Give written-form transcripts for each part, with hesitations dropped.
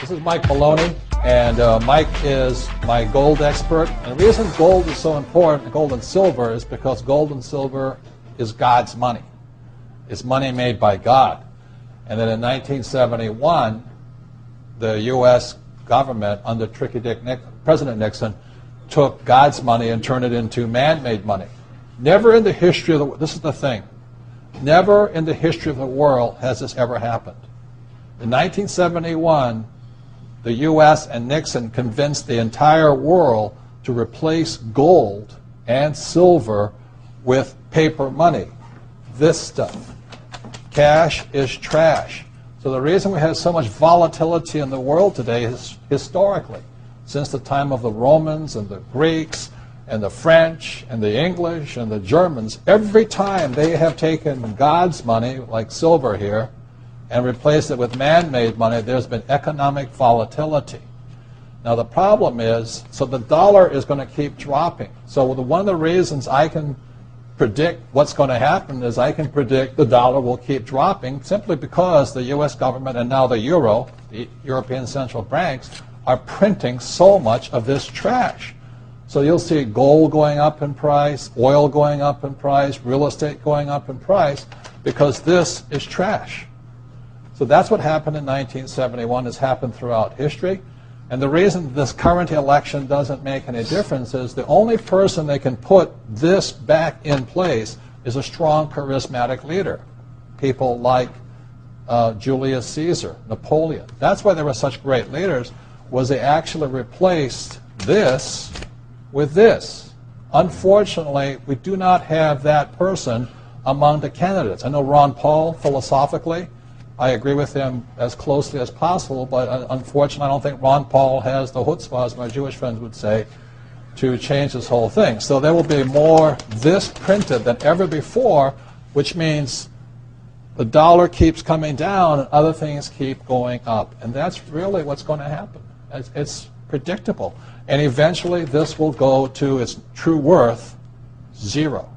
This is Mike Maloney, and Mike is my gold expert. And the reason gold is so important, gold and silver, is because gold and silver is God's money. It's money made by God. And then in 1971, the U.S. government, under President Nixon, took God's money and turned it into man-made money. Never in the history of the world, this is the thing, never in the history of the world has this ever happened. In 1971, the U.S. and Nixon convinced the entire world to replace gold and silver with paper money. This stuff. Cash is trash. So the reason we have so much volatility in the world today is historically, since the time of the Romans and the Greeks and the French and the English and the Germans, every time they have taken God's money, like silver here, and replaced it with man-made money, there's been economic volatility. Now the problem is, so the dollar is going to keep dropping. So one of the reasons I can predict what's going to happen is I can predict the dollar will keep dropping simply because the U.S. government and now the euro, the European central banks, are printing so much of this trash. So you'll see gold going up in price, oil going up in price, real estate going up in price, because this is trash. So that's what happened in 1971. It's happened throughout history. And the reason this current election doesn't make any difference is the only person that can put this back in place is a strong, charismatic leader. People like Julius Caesar, Napoleon. That's why they were such great leaders, was they actually replaced this with this. Unfortunately, we do not have that person among the candidates. I know Ron Paul, philosophically, I agree with him as closely as possible, but unfortunately I don't think Ron Paul has the chutzpah, as my Jewish friends would say, to change this whole thing. So there will be more this printed than ever before, which means the dollar keeps coming down and other things keep going up. And that's really what's going to happen. It's predictable. And eventually this will go to its true worth, zero.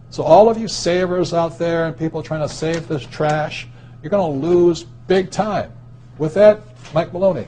So all of you savers out there and people trying to save this trash, you're going to lose big time. With that, Mike Maloney.